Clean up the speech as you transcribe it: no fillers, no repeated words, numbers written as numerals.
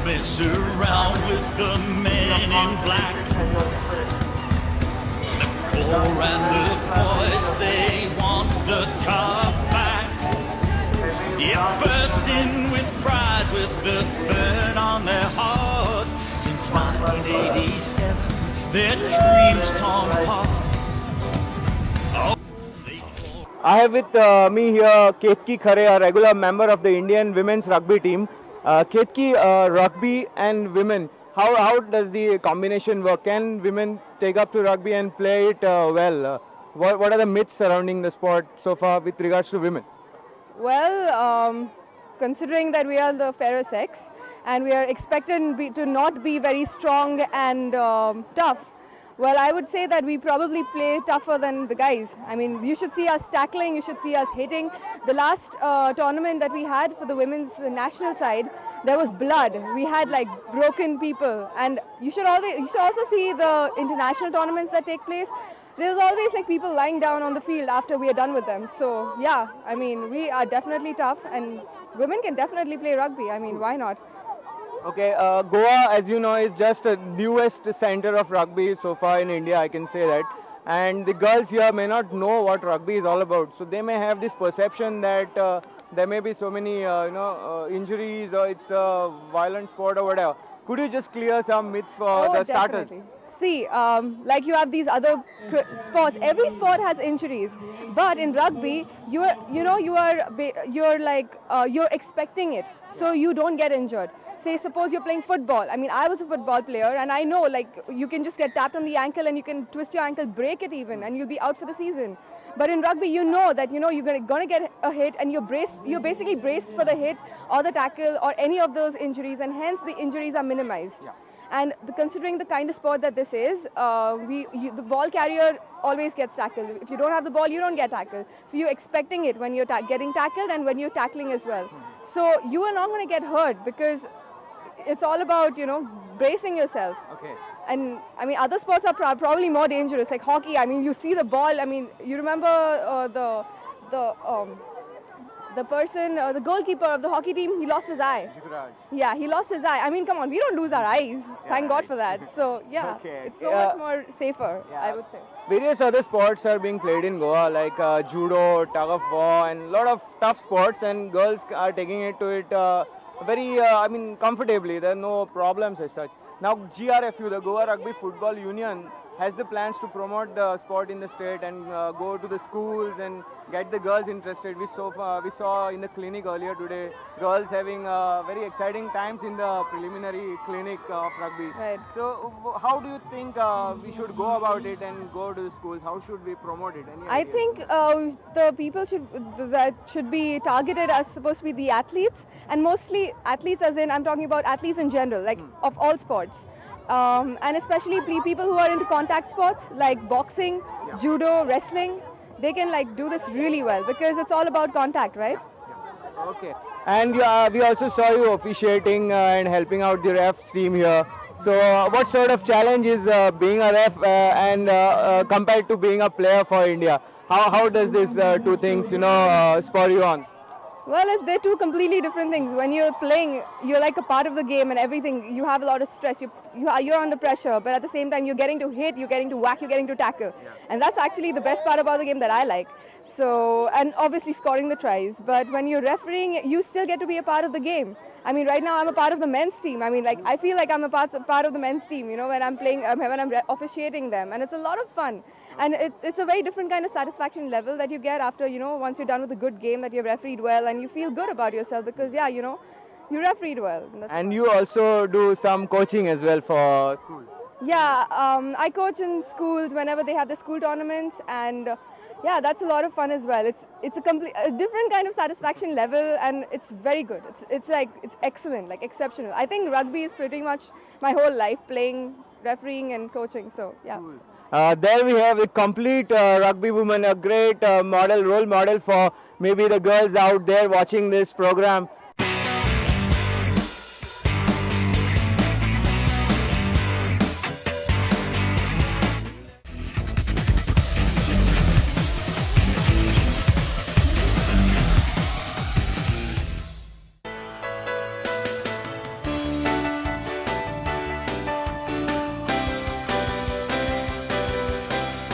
mess around with the men in black. The core and the boys, they want the cup back. Yeah, bursting with pride, with the burn on their hearts. Since 1987, their dreams torn apart. I have with me here Ketki Khare, a regular member of the Indian women's rugby team. Ketki, rugby and women, how does the combination work? Can women take up to rugby and play it well? What are the myths surrounding the sport so far with regards to women? Well, considering that we are the fairer sex and we are expected to not be very strong and tough, well, I would say that we probably play tougher than the guys. I mean, you should see us tackling, you should see us hitting. The last tournament that we had for the women's national side, there was blood. We had like broken people, and you should also see the international tournaments that take place. There's always like people lying down on the field after we are done with them. So yeah, I mean, we are definitely tough, and women can definitely play rugby. I mean, why not? Okay, Goa, as you know, is just the newest center of rugby so far in India, I can say that. And the girls here may not know what rugby is all about. So they may have this perception that there may be so many, injuries, or it's a violent sport or whatever. Could you just clear some myths for the starters? Definitely. See, like you have these other sports. Every sport has injuries, but in rugby, you're expecting it, so you don't get injured. Say, suppose you're playing football. I mean, I was a football player, and I know, like, you can just get tapped on the ankle, and you can twist your ankle, break it even, and you'll be out for the season. But in rugby, you know that you're gonna get a hit, and you're basically braced for the hit or the tackle or any of those injuries, and hence the injuries are minimized. Yeah. And considering the kind of sport that this is, the ball carrier always gets tackled. If you don't have the ball, you don't get tackled. So you're expecting it when you're getting tackled and when you're tackling as well. So you are not going to get hurt because it's all about, bracing yourself. Okay. And I mean, other sports are probably more dangerous, like hockey. I mean, you see the ball. I mean, you remember the person, the goalkeeper of the hockey team, he lost his eye. Yeah, he lost his eye. I mean, come on, we don't lose our eyes. Thank God for that. So, yeah, it's so much more safer, I would say. Various other sports are being played in Goa, like judo, tug of war, and a lot of tough sports, and girls are taking it to it very, comfortably. There are no problems as such. Now, GRFU, the Goa Rugby Football Union, has the plans to promote the sport in the state and go to the schools and get the girls interested. We saw in the clinic earlier today, girls having very exciting times in the preliminary clinic of rugby. Right. So how do you think we should go about it and go to the schools? How should we promote it? I think the people that should be targeted as supposed to be the athletes, and mostly athletes as in, I'm talking about athletes in general, like of all sports. And especially people who are into contact sports like boxing, judo, wrestling, they can like do this really well because it's all about contact, right? Okay. And we also saw you officiating and helping out the refs team here. So what sort of challenge is being a ref and compared to being a player for India? How does these two things, spur you on? Well, they're two completely different things. When you're playing, you're like a part of the game and everything. You have a lot of stress. You're under pressure, but at the same time, you're getting to hit, you're getting to whack, you're getting to tackle. Yeah. And that's actually the best part about the game that I like. So, and obviously scoring the tries. But when you're refereeing, you still get to be a part of the game. I mean, right now I'm a part of the men's team. I mean, like, I feel like I'm a part of the men's team, when I'm playing, when I'm officiating them. And it's a lot of fun. And it's a very different kind of satisfaction level that you get after, once you're done with a good game that you've refereed well and you feel good about yourself because, yeah, you refereed well. And you also do some coaching as well for schools? Yeah, I coach in schools whenever they have the school tournaments and, yeah, that's a lot of fun as well. It's a different kind of satisfaction level and it's very good. It's excellent, like exceptional. I think rugby is pretty much my whole life, playing, refereeing and coaching, so, yeah. Cool. There we have a complete rugby woman, a great role model for maybe the girls out there watching this program.